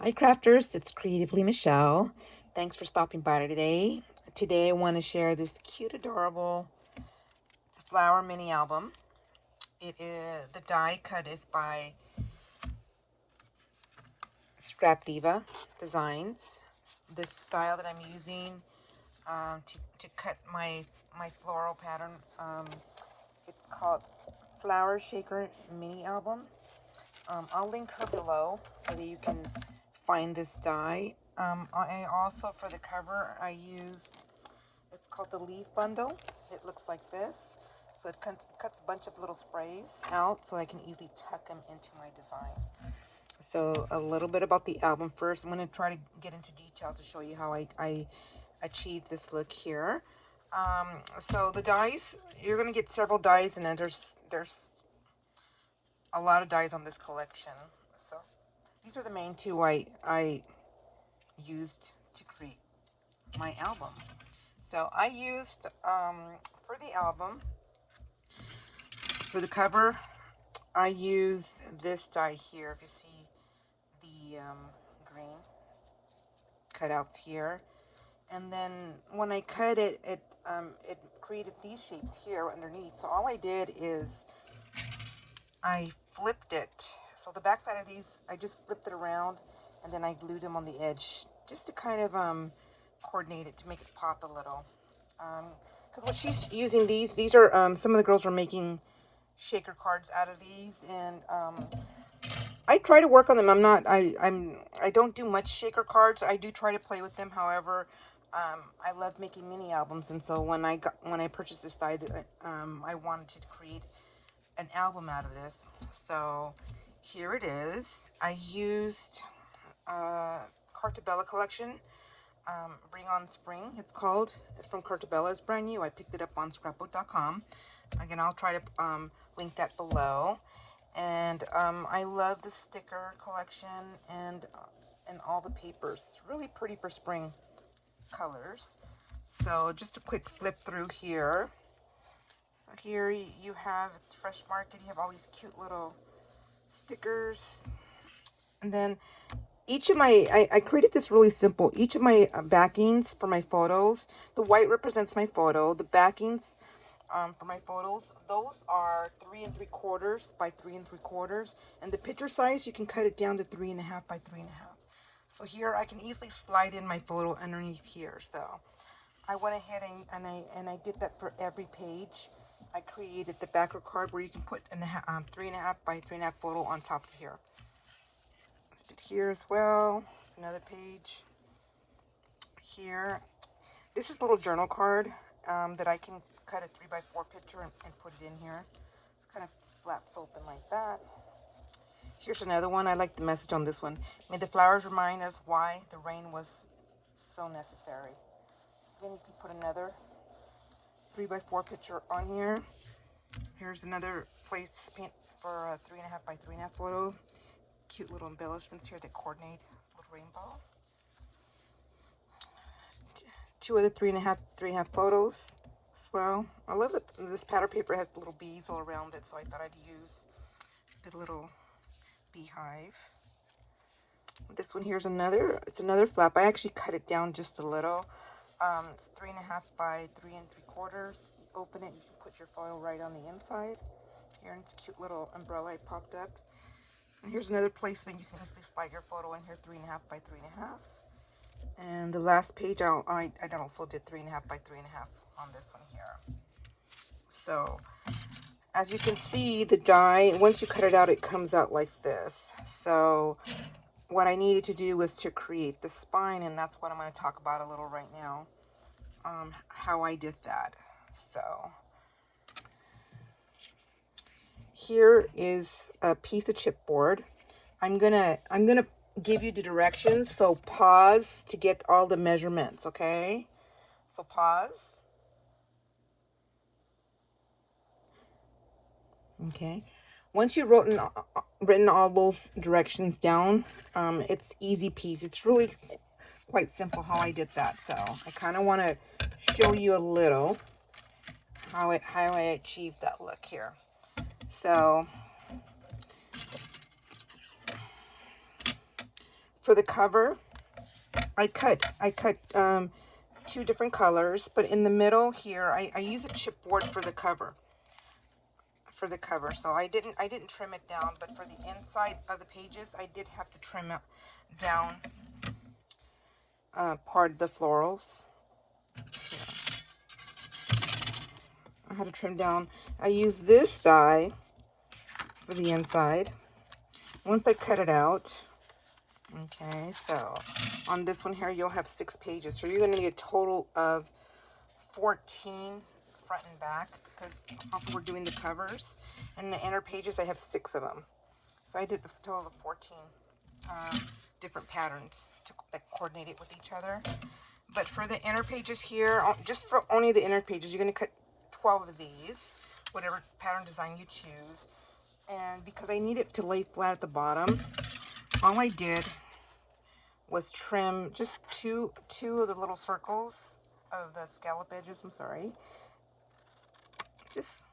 Hi crafters, it's Creatively Michelle. Thanks for stopping by today. Today I want to share this cute, adorable, it's a flower mini album. It is the die cut is by Scrap Diva Designs. This style that I'm using to cut my floral pattern. It's called Flower Shaker Mini Album. I'll link her below so that you can find this die. I also, for the cover, I used, it's called the Leaf Bundle. It looks like this. So it cuts a bunch of little sprays out so I can easily tuck them into my design. So a little bit about the album first. I'm going to try to get into details to show you how I achieved this look here. So the dies, you're going to get several dies, and then there's a lot of dies on this collection. So these are the main two I used to create my album. So I used, for the album, for the cover, I used this die here. If you see the green cutouts here. And then when I cut it, it created these shapes here underneath. So all I did is I flipped it. So the back side of these, I just flipped it around, and then I glued them on the edge just to kind of coordinate it to make it pop a little. Because what she's using, these are some of the girls are making shaker cards out of these, and I try to work on them. I don't do much shaker cards. I do try to play with them. However, I love making mini albums, and so when I purchased this side, I wanted to create an album out of this. So here it is. I used Carta Bella collection. Bring on Spring, it's called. It's from Carta Bella. It's brand new. I picked it up on scrapbook.com. Again, I'll try to link that below. And I love the sticker collection and all the papers. It's really pretty for spring colors. So just a quick flip through here. So here you have, it's Fresh Market. You have all these cute little stickers. And then each of my, I created this really simple. Each of my backings for my photos, the white represents my photo. The backings for my photos, those are 3 3/4 by 3 3/4. And the picture size, you can cut it down to 3.5 by 3.5. So here I can easily slide in my photo underneath here. So I went ahead and I did that for every page. I created the backer card where you can put 3.5 by 3.5 photo on top of here. Did here as well. It's another page here. This is a little journal card that I can cut a 3x4 picture and put it in here. It kind of flaps open like that. Here's another one. I like the message on this one. May the flowers remind us why the rain was so necessary. Then you can put another 3x4 picture on here. Here's another place paint for a 3.5 by 3.5 photo. Cute little embellishments here that coordinate a little rainbow. Two other 3.5 photos as well. I love it. This pattern paper has little bees all around it, so I thought I'd use the little beehive. This one here's another. It's another flap. I actually cut it down just a little. It's 3.5 by 3 3/4. You open it, you can put your foil right on the inside. Here, and it's a cute little umbrella I popped up. And here's another placement. You can easily slide your photo in here, 3.5 by 3.5. And the last page, I also did 3.5 by 3.5 on this one here. So, as you can see, the die, once you cut it out, it comes out like this. So, what I needed to do was to create the spine, and that's what I'm going to talk about a little right now. How I did that. So, here is a piece of chipboard. I'm gonna give you the directions, so pause to get all the measurements, okay? So pause. Okay. Once you've written all those directions down, it's easy peasy. It's really quite simple how I did that. So I kind of want to show you a little how I achieved that look here. So For the cover, I cut two different colors, but in the middle here, I use a chipboard for the cover. So I didn't trim it down, but for the inside of the pages, I did have to trim it down part of the florals. I had to trim down. I used this die for the inside. Once I cut it out, okay, so on this one here, you'll have 6 pages. So you're going to need a total of 14 front and back, because also we're doing the covers. And the inner pages, I have 6 of them. So I did a total of 14 different patterns that coordinate it with each other. But for the inner pages here, just for only the inner pages, you're going to cut 12 of these, whatever pattern design you choose. And because I need it to lay flat at the bottom, all I did was trim just two of the little circles of the scallop edges. I'm sorry. Just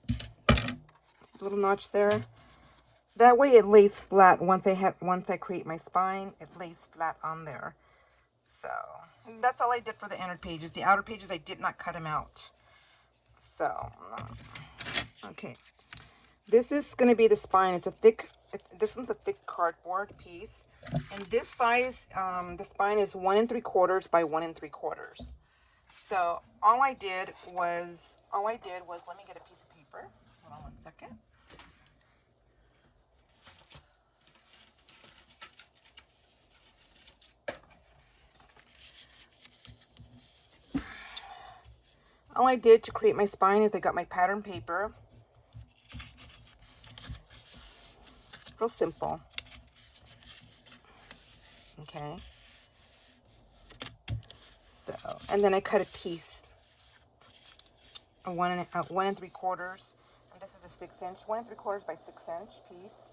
see the little notch there. That way it lays flat. Once I create my spine, it lays flat on there. So that's all I did for the inner pages. The outer pages, I did not cut them out. So okay, this is going to be the spine. This one's a thick cardboard piece, and this size, the spine is 1 3/4 by 1 3/4. So all I did was let me get a piece of paper. Hold on one second. All I did to create my spine is I got my pattern paper. Real simple. Okay. So, and then I cut a piece, a 1 3/4, and this is a 6-inch, 1 3/4 by 6-inch piece.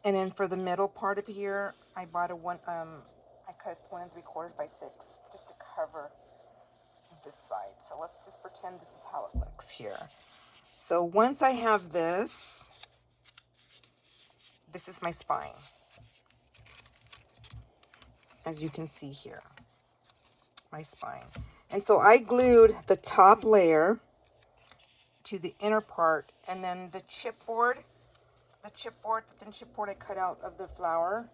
And then for the middle part of here, I bought I cut 1 3/4 by 6, just to cover this side. So let's just pretend this is how it looks here. So once I have this is my spine, as you can see here, my spine. And so I glued the top layer to the inner part, and then the thin chipboard I cut out of the flower,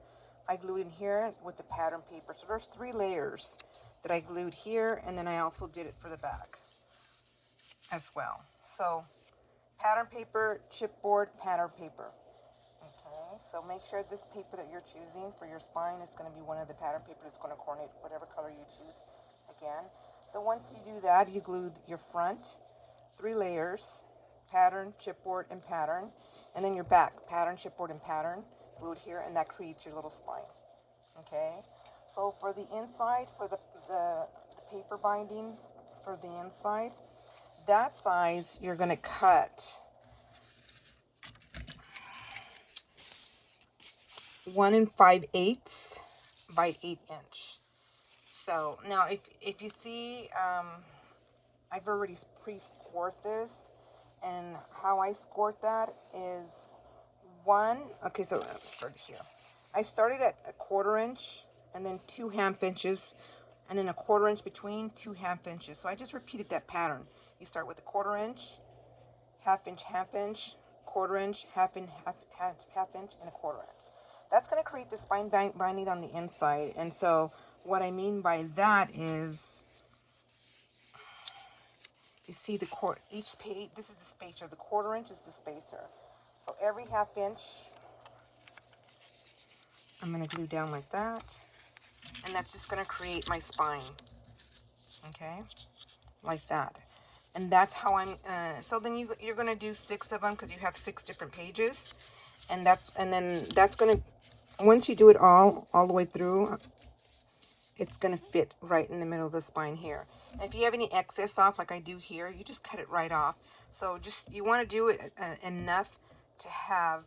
I glued in here with the pattern paper. So there's 3 layers that I glued here, and then I also did it for the back as well. So pattern paper, chipboard, pattern paper. Okay, so make sure this paper that you're choosing for your spine is going to be one of the pattern paper that's going to coordinate whatever color you choose again. So once you do that, you glue your front 3 layers, pattern, chipboard, and pattern, and then your back, pattern, chipboard, and pattern, glued here, and that creates your little spine. Okay, so for the inside, for the paper binding for the inside, that size you're going to cut 1 5/8 by 8-inch. So now if you see, I've already pre-scored this, and how I scored that is okay, so let's start here. I started at a 1/4 inch, and then 2 1/2 inches, and then a 1/4 inch between 2 1/2 inches. So I just repeated that pattern. You start with a 1/4 inch, 1/2 inch, 1/2 inch, 1/4 inch, 1/2 inch, 1/2 inch, and a 1/4 inch. That's going to create the spine binding on the inside. And so what I mean by that is, you see each page, this is the spacer. The 1/4 inch is the spacer. So every 1/2 inch, I'm going to glue down like that. And that's just going to create my spine. Okay? Like that. And that's how I'm, so then you're going to do 6 of them, because you have 6 different pages. And then that's going to, once you do it all the way through, it's going to fit right in the middle of the spine here. And if you have any excess off, like I do here, you just cut it right off. So you want to do it enough to have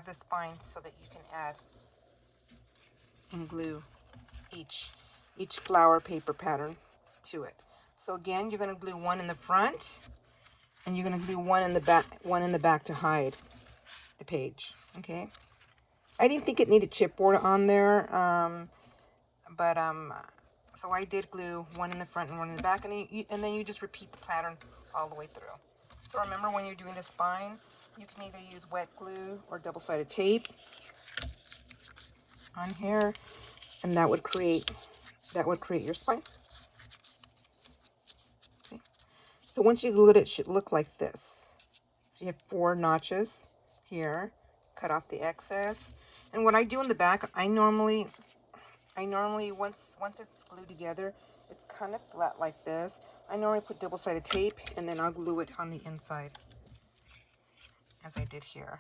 the spine so that you can add and glue each flower paper pattern to it. So again, you're going to glue 1 in the front, and you're going to glue 1 in the back to hide the page. Okay. I didn't think it needed chipboard on there, but so I did glue one in the front and one in the back, and then you just repeat the pattern all the way through. So remember, when you're doing the spine, you can either use wet glue or double-sided tape on here, and that would create your spine. Okay. So once you glue it, it should look like this. So you have 4 notches here. Cut off the excess. And what I do in the back, I normally once it's glued together, it's kind of flat like this. I normally put double-sided tape, and then I'll glue it on the inside, as I did here.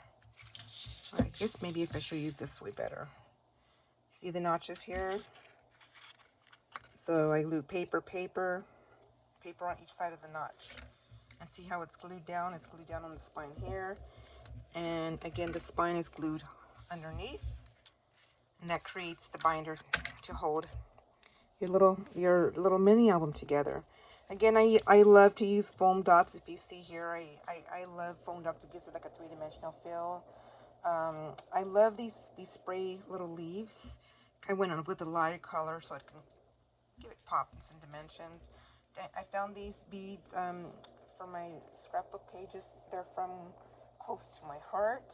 I guess maybe if I show you this way better. See the notches here? So I glue paper on each side of the notch. And see how it's glued down? It's glued down on the spine here. And again, the spine is glued underneath. And that creates the binder to hold your little mini album together. Again, I love to use foam dots. If you see here, I love foam dots. It gives it like a 3-dimensional feel. I love these spray little leaves. I went on with a lighter color so it can give it pop in some dimensions. I found these beads for my scrapbook pages. They're from Close to My Heart.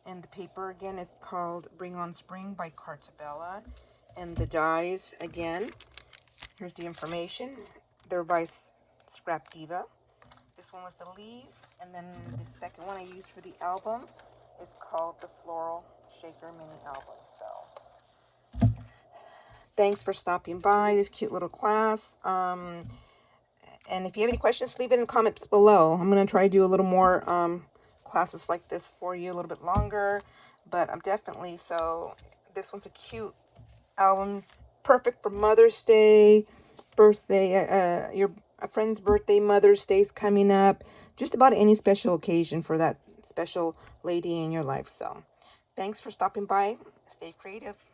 And the paper, again, is called Bring on Spring by Carta Bella. And the dies, again, here's the information. They're by Scrap Diva. This one was the leaves. And then the second one I used for the album is called the Floral Shaker Mini Album. So thanks for stopping by this cute little class. And if you have any questions, leave it in the comments below. I'm going to try to do a little more classes like this for you, a little bit longer. But I'm definitely, so this one's a cute album, perfect for Mother's Day, birthday, your a friend's birthday, Mother's Day's coming up. Just about any special occasion for that special lady in your life. So thanks for stopping by. Stay creative.